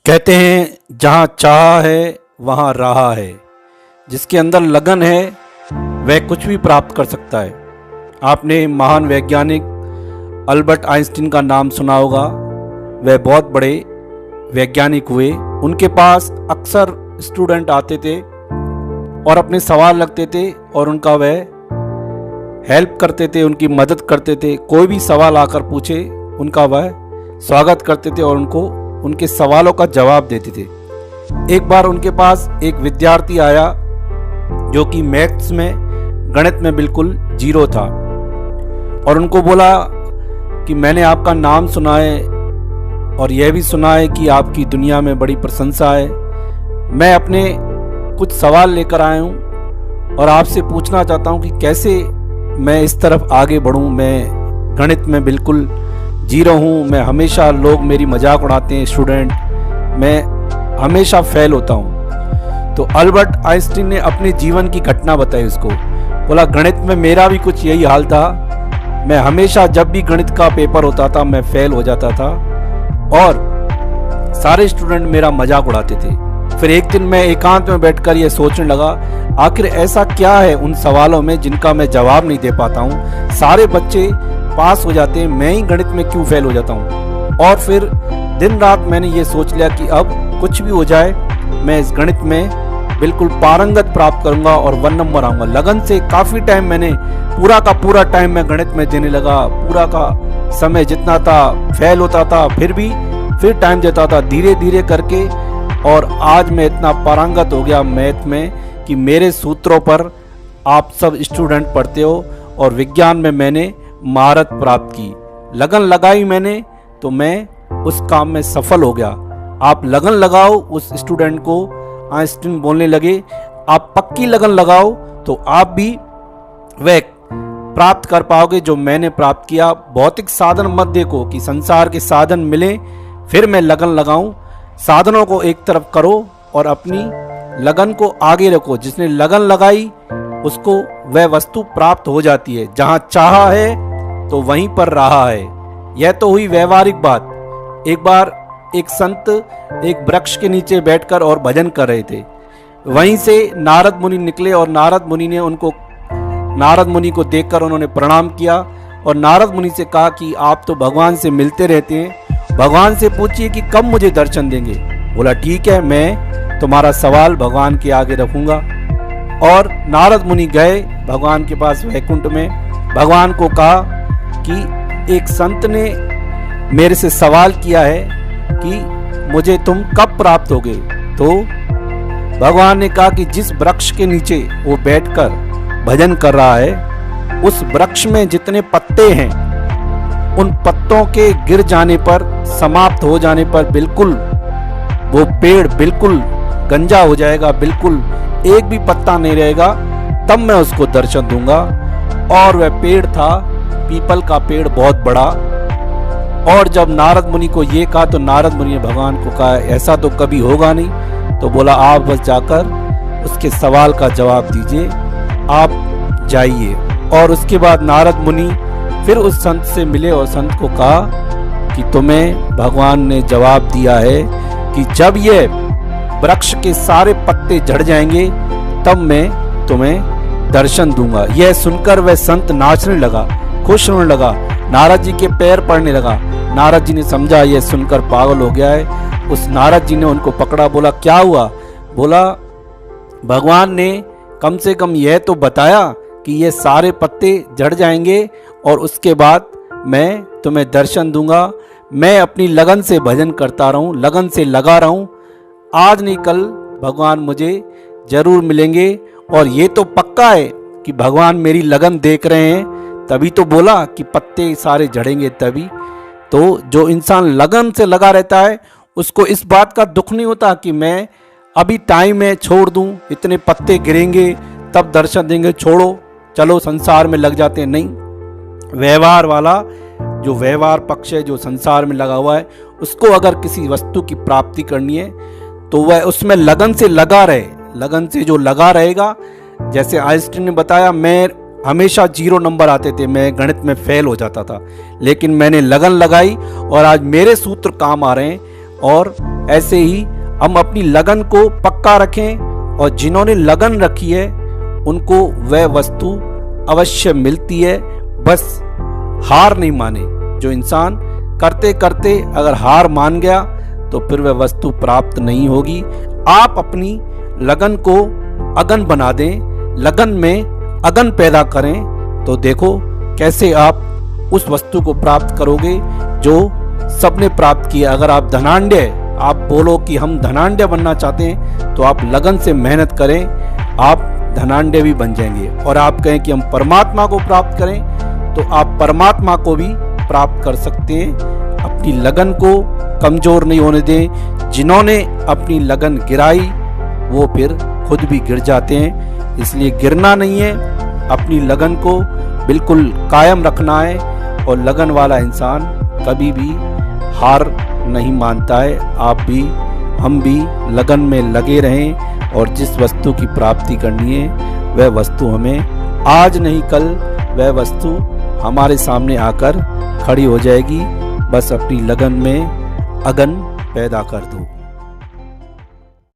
कहते हैं जहाँ चाहा है वहाँ रहा है। जिसके अंदर लगन है वह कुछ भी प्राप्त कर सकता है। आपने महान वैज्ञानिक अल्बर्ट आइंस्टीन का नाम सुना होगा। वह बहुत बड़े वैज्ञानिक हुए। उनके पास अक्सर स्टूडेंट आते थे और अपने सवाल रखते थे और उनका वह हेल्प करते थे, उनकी मदद करते थे। कोई भी सवाल आकर पूछे उनका वह स्वागत करते थे और उनको उनके सवालों का जवाब देते थे। एक बार उनके पास एक विद्यार्थी आया जो कि मैथ्स में, गणित में बिल्कुल जीरो था और उनको बोला कि मैंने आपका नाम सुना है और यह भी सुना है कि आपकी दुनिया में बड़ी प्रशंसा है। मैं अपने कुछ सवाल लेकर आया हूँ और आपसे पूछना चाहता हूँ कि कैसे मैं इस तरफ आगे बढ़ूँ। मैं गणित में बिल्कुल जीरो हूँ। मैं हमेशा, लोग मेरी मजाक उड़ाते हैं स्टूडेंट, मैं हमेशा फेल होता हूँ। तो अल्बर्ट आइंस्टीन ने अपने जीवन की घटना बताई उसको। बोला गणित में मेरा भी कुछ यही हाल था। मैं हमेशा जब भी गणित का पेपर होता था मैं फेल हो जाता था और सारे स्टूडेंट मेरा मजाक उड़ाते थे। फिर एक दिन मैं एकांत में बैठकर ये सोचने लगा, आखिर ऐसा क्या है उन सवालों में जिनका मैं जवाब नहीं दे पाता हूँ। सारे बच्चे पास हो जाते हैं, मैं ही गणित में क्यों फेल हो जाता हूँ। और फिर दिन रात मैंने ये सोच लिया कि अब कुछ भी हो जाए मैं इस गणित में बिल्कुल पारंगत प्राप्त करूंगा और 1 नंबर आऊंगा। लगन से काफ़ी टाइम मैंने पूरा का पूरा टाइम मैं गणित में देने लगा। पूरा का समय जितना था फेल होता था, फिर टाइम देता था धीरे धीरे करके। और आज मैं इतना पारंगत हो गया मैथ में कि मेरे सूत्रों पर आप सब स्टूडेंट पढ़ते हो और विज्ञान में मैंने महारत प्राप्त की। लगन लगाई मैंने तो मैं उस काम में सफल हो गया। आप लगन लगाओ, उस स्टूडेंट को आइंस्टीन बोलने लगे। आप पक्की लगन लगाओ तो आप भी वह प्राप्त कर पाओगे जो मैंने प्राप्त किया। भौतिक साधन मत देखो कि संसार के साधन मिले फिर मैं लगन लगाऊं। साधनों को एक तरफ करो और अपनी लगन को आगे रखो। जिसने लगन लगाई उसको वह वस्तु प्राप्त हो जाती है। जहां चाहा है तो वहीं पर रहा है। यह तो हुई व्यवहारिक बात। एक बार एक संत एक वृक्ष के नीचे बैठकर और भजन कर रहे थे। वहीं से नारद मुनि निकले और नारद मुनि को देखकर उन्होंने प्रणाम किया और नारद मुनि से कहा कि आप तो भगवान से मिलते रहते हैं, भगवान से पूछिए कि कब मुझे दर्शन देंगे। बोला ठीक है, मैं तुम्हारा सवाल भगवान के आगे रखूंगा। और नारद मुनि गए भगवान के पास वैकुंठ में। भगवान को कहा कि एक संत ने मेरे से सवाल किया है कि मुझे तुम कब प्राप्त होगे। तो भगवान ने कहा कि जिस वृक्ष के नीचे वो बैठकर भजन कर रहा है उस वृक्ष में जितने पत्ते हैं उन पत्तों के गिर जाने पर, समाप्त हो जाने पर बिल्कुल वो पेड़ बिल्कुल गंजा हो जाएगा, बिल्कुल एक भी पत्ता नहीं रहेगा, तब मैं उसको दर्शन दूंगा। और वह पेड़ था पीपल का पेड़, बहुत बड़ा। और जब नारद मुनि को ये कहा तो नारद मुनि ने भगवान को कहा ऐसा तो कभी होगा नहीं। तो बोला आप बस जाकर उसके सवाल का जवाब दीजिए, आप जाइए। और उसके बाद नारद मुनि फिर उस संत से मिले और संत को कहा कि तुम्हें भगवान ने जवाब दिया है कि जब ये वृक्ष के सारे पत्ते झड़ जाएंगे तब मैं तुम्हें दर्शन दूंगा। यह सुनकर वह संत नाचने लगा, खुश होने लगा, नारद जी के पैर पड़ने लगा। नारद जी ने समझा यह सुनकर पागल हो गया है। उस नारद जी ने उनको पकड़ा। बोला क्या हुआ। बोला भगवान ने कम से कम यह तो बताया कि ये सारे पत्ते झड़ जाएंगे और उसके बाद मैं तुम्हें दर्शन दूंगा। मैं अपनी लगन से भजन करता रहूं, लगन से लगा रहूं, आज नहीं कल भगवान मुझे जरूर मिलेंगे। और ये तो पक्का है कि भगवान मेरी लगन देख रहे हैं, तभी तो बोला कि पत्ते सारे झड़ेंगे तभी। तो जो इंसान लगन से लगा रहता है उसको इस बात का दुख नहीं होता कि मैं अभी टाइम है छोड़ दूं, इतने पत्ते गिरेंगे तब दर्शन देंगे, छोड़ो चलो संसार में लग जाते हैं। नहीं, व्यवहार वाला जो व्यवहार पक्ष है, जो संसार में लगा हुआ है, उसको अगर किसी वस्तु की प्राप्ति करनी है तो वह उसमें लगन से लगा रहे। लगन से जो लगा रहेगा, जैसे आइंस्टीन ने बताया मैं हमेशा 0 नंबर आते थे, मैं गणित में फेल हो जाता था, लेकिन मैंने लगन लगाई और आज मेरे सूत्र काम आ रहे हैं। और ऐसे ही हम अपनी लगन को पक्का रखें और जिन्होंने लगन रखी है उनको वह वस्तु अवश्य मिलती है। बस हार नहीं माने। जो इंसान करते करते अगर हार मान गया तो फिर वह वस्तु प्राप्त नहीं होगी। आप अपनी लगन को अगन बना दें, लगन में अगन पैदा करें, तो देखो कैसे आप उस वस्तु को प्राप्त करोगे जो सबने प्राप्त किया। अगर आप धनाढ्य, आप बोलो कि हम धनाढ्य बनना चाहते हैं, तो आप लगन से मेहनत करें, आप धनाढ्य भी बन जाएंगे। और आप कहें कि हम परमात्मा को प्राप्त करें, तो आप परमात्मा को भी प्राप्त कर सकते हैं। अपनी लगन को कमजोर नहीं होने दें। जिन्होंने अपनी लगन गिराई वो फिर खुद भी गिर जाते हैं। इसलिए गिरना नहीं है, अपनी लगन को बिल्कुल कायम रखना है। और लगन वाला इंसान कभी भी हार नहीं मानता है। आप भी, हम भी लगन में लगे रहें और जिस वस्तु की प्राप्ति करनी है वह वस्तु हमें आज नहीं कल वह वस्तु हमारे सामने आकर खड़ी हो जाएगी। बस अपनी लगन में अगन पैदा कर दो।